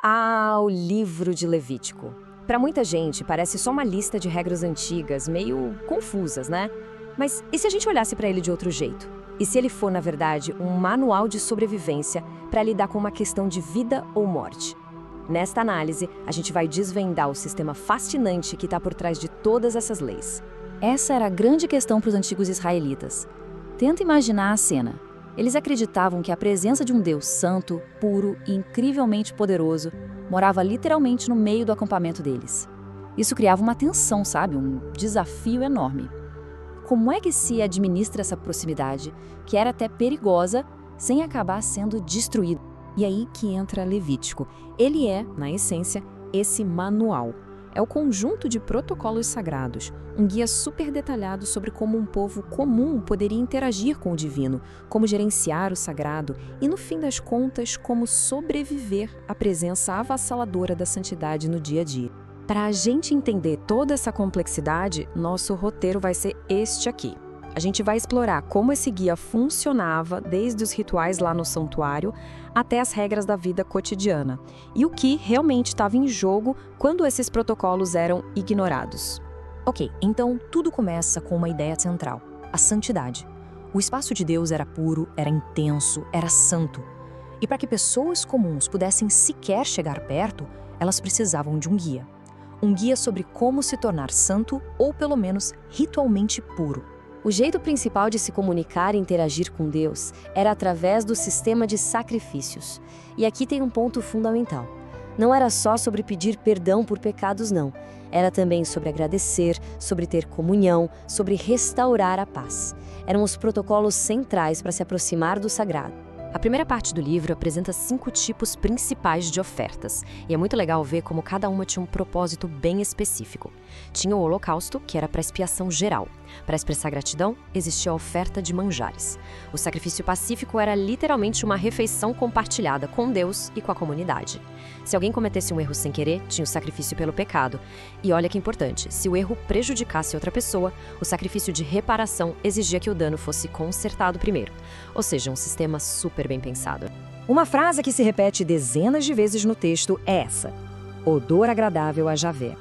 Ah, o livro de Levítico. Para muita gente, parece só uma lista de regras antigas, meio confusas, né? Mas e se a gente olhasse para ele de outro jeito? E se ele for, na verdade, um manual de sobrevivência para lidar com uma questão de vida ou morte? Nesta análise, a gente vai desvendar o sistema fascinante que está por trás de todas essas leis. Essa era a grande questão para os antigos israelitas. Tenta imaginar a cena. Eles acreditavam que a presença de um Deus santo, puro e incrivelmente poderoso morava literalmente no meio do acampamento deles. Isso criava uma tensão, sabe? Um desafio enorme. Como é que se administra essa proximidade, que era até perigosa, sem acabar sendo destruída? E aí que entra Levítico. Ele é, na essência, esse manual. É o conjunto de protocolos sagrados, um guia super detalhado sobre como um povo comum poderia interagir com o divino, como gerenciar o sagrado e, no fim das contas, como sobreviver à presença avassaladora da santidade no dia a dia. Para a gente entender toda essa complexidade, nosso roteiro vai ser este aqui. A gente vai explorar como esse guia funcionava desde os rituais lá no santuário até as regras da vida cotidiana e o que realmente estava em jogo quando esses protocolos eram ignorados. Ok, então tudo começa com uma ideia central, a santidade. O espaço de Deus era puro, era intenso, era santo. E para que pessoas comuns pudessem sequer chegar perto, elas precisavam de um guia. Um guia sobre como se tornar santo ou pelo menos ritualmente puro. O jeito principal de se comunicar e interagir com Deus era através do sistema de sacrifícios. E aqui tem um ponto fundamental. Não era só sobre pedir perdão por pecados, não. Era também sobre agradecer, sobre ter comunhão, sobre restaurar a paz. Eram os protocolos centrais para se aproximar do sagrado. A primeira parte do livro apresenta 5 tipos principais de ofertas, e é muito legal ver como cada uma tinha um propósito bem específico. Tinha o holocausto, que era para expiação geral. Para expressar gratidão, existia a oferta de manjares. O sacrifício pacífico era literalmente uma refeição compartilhada com Deus e com a comunidade. Se alguém cometesse um erro sem querer, tinha o sacrifício pelo pecado. E olha que importante, se o erro prejudicasse outra pessoa, o sacrifício de reparação exigia que o dano fosse consertado primeiro. Ou seja, um sistema super bem pensado. Uma frase que se repete dezenas de vezes no texto é essa: odor agradável a Javé.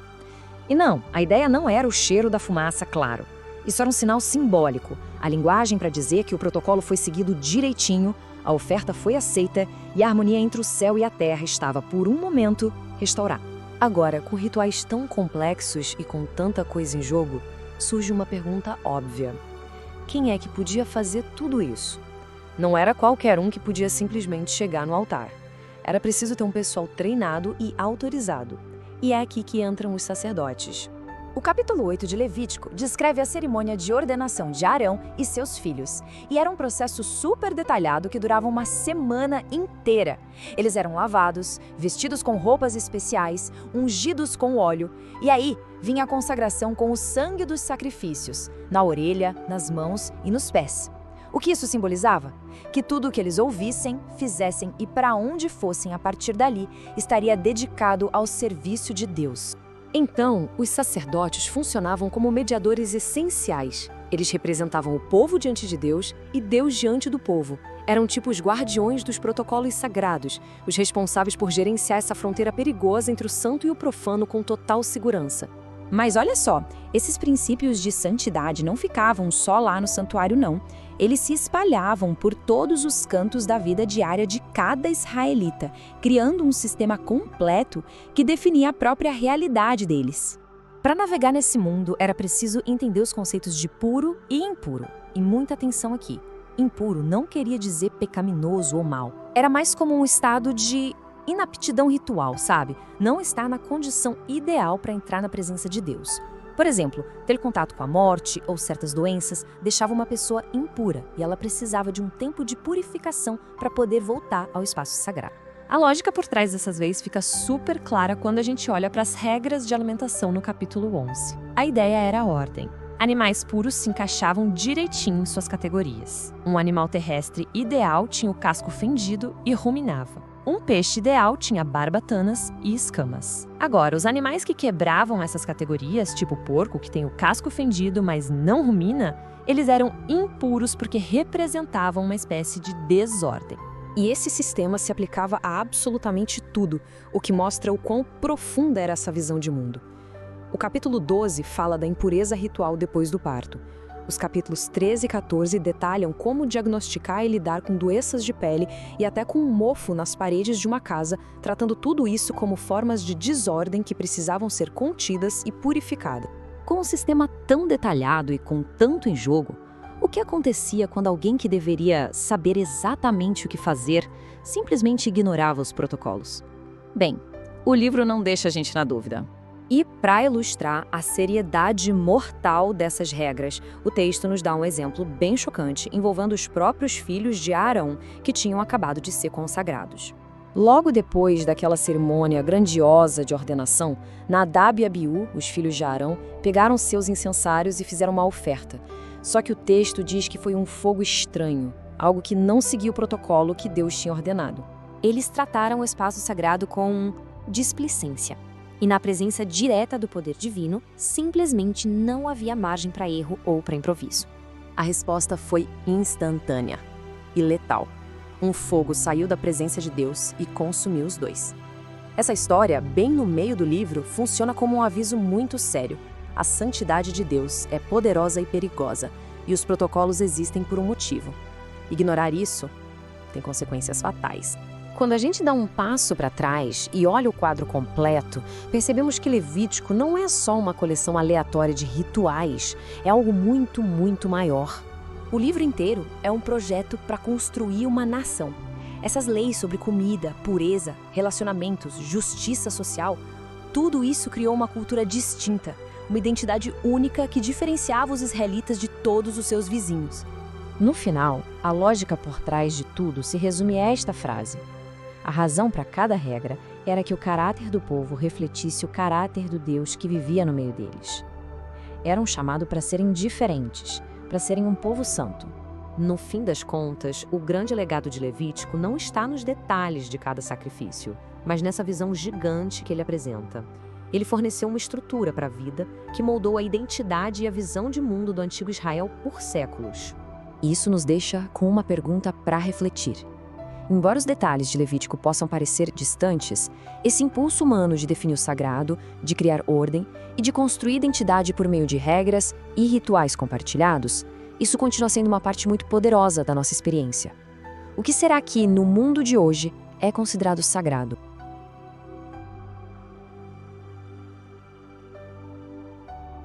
E não, a ideia não era o cheiro da fumaça, claro. Isso era um sinal simbólico, a linguagem para dizer que o protocolo foi seguido direitinho, a oferta foi aceita e a harmonia entre o céu e a terra estava, por um momento, restaurada. Agora, com rituais tão complexos e com tanta coisa em jogo, surge uma pergunta óbvia. Quem é que podia fazer tudo isso? Não era qualquer um que podia simplesmente chegar no altar. Era preciso ter um pessoal treinado e autorizado. E é aqui que entram os sacerdotes. O capítulo 8 de Levítico descreve a cerimônia de ordenação de Arão e seus filhos. E era um processo super detalhado que durava uma semana inteira. Eles eram lavados, vestidos com roupas especiais, ungidos com óleo. E aí vinha a consagração com o sangue dos sacrifícios, na orelha, nas mãos e nos pés. O que isso simbolizava? Que tudo o que eles ouvissem, fizessem e para onde fossem a partir dali estaria dedicado ao serviço de Deus. Então, os sacerdotes funcionavam como mediadores essenciais. Eles representavam o povo diante de Deus e Deus diante do povo. Eram tipo os guardiões dos protocolos sagrados, os responsáveis por gerenciar essa fronteira perigosa entre o santo e o profano com total segurança. Mas olha só, esses princípios de santidade não ficavam só lá no santuário, não. Eles se espalhavam por todos os cantos da vida diária de cada israelita, criando um sistema completo que definia a própria realidade deles. Para navegar nesse mundo, era preciso entender os conceitos de puro e impuro. E muita atenção aqui. Impuro não queria dizer pecaminoso ou mal. Era mais como um estado de inaptidão ritual, sabe? Não estar na condição ideal para entrar na presença de Deus. Por exemplo, ter contato com a morte ou certas doenças deixava uma pessoa impura e ela precisava de um tempo de purificação para poder voltar ao espaço sagrado. A lógica por trás dessas leis fica super clara quando a gente olha para as regras de alimentação no capítulo 11. A ideia era a ordem. Animais puros se encaixavam direitinho em suas categorias. Um animal terrestre ideal tinha o casco fendido e ruminava. Um peixe ideal tinha barbatanas e escamas. Agora, os animais que quebravam essas categorias, tipo o porco, que tem o casco fendido, mas não rumina, eles eram impuros porque representavam uma espécie de desordem. E esse sistema se aplicava a absolutamente tudo, o que mostra o quão profunda era essa visão de mundo. O capítulo 12 fala da impureza ritual depois do parto. Os capítulos 13 e 14 detalham como diagnosticar e lidar com doenças de pele e até com um mofo nas paredes de uma casa, tratando tudo isso como formas de desordem que precisavam ser contidas e purificadas. Com um sistema tão detalhado e com tanto em jogo, o que acontecia quando alguém que deveria saber exatamente o que fazer simplesmente ignorava os protocolos? Bem, o livro não deixa a gente na dúvida. E, para ilustrar a seriedade mortal dessas regras, o texto nos dá um exemplo bem chocante envolvendo os próprios filhos de Arão que tinham acabado de ser consagrados. Logo depois daquela cerimônia grandiosa de ordenação, Nadab e Abiú, os filhos de Arão, pegaram seus incensários e fizeram uma oferta. Só que o texto diz que foi um fogo estranho, algo que não seguiu o protocolo que Deus tinha ordenado. Eles trataram o espaço sagrado com displicência. E na presença direta do poder divino, simplesmente não havia margem para erro ou para improviso. A resposta foi instantânea e letal. Um fogo saiu da presença de Deus e consumiu os dois. Essa história, bem no meio do livro, funciona como um aviso muito sério. A santidade de Deus é poderosa e perigosa, e os protocolos existem por um motivo. Ignorar isso tem consequências fatais. Quando a gente dá um passo para trás e olha o quadro completo, percebemos que Levítico não é só uma coleção aleatória de rituais, é algo muito, muito maior. O livro inteiro é um projeto para construir uma nação. Essas leis sobre comida, pureza, relacionamentos, justiça social, tudo isso criou uma cultura distinta, uma identidade única que diferenciava os israelitas de todos os seus vizinhos. No final, a lógica por trás de tudo se resume a esta frase: a razão para cada regra era que o caráter do povo refletisse o caráter do Deus que vivia no meio deles. Eram chamados para serem diferentes, para serem um povo santo. No fim das contas, o grande legado de Levítico não está nos detalhes de cada sacrifício, mas nessa visão gigante que ele apresenta. Ele forneceu uma estrutura para a vida que moldou a identidade e a visão de mundo do antigo Israel por séculos. Isso nos deixa com uma pergunta para refletir. Embora os detalhes de Levítico possam parecer distantes, esse impulso humano de definir o sagrado, de criar ordem e de construir identidade por meio de regras e rituais compartilhados, isso continua sendo uma parte muito poderosa da nossa experiência. O que será que, no mundo de hoje, é considerado sagrado?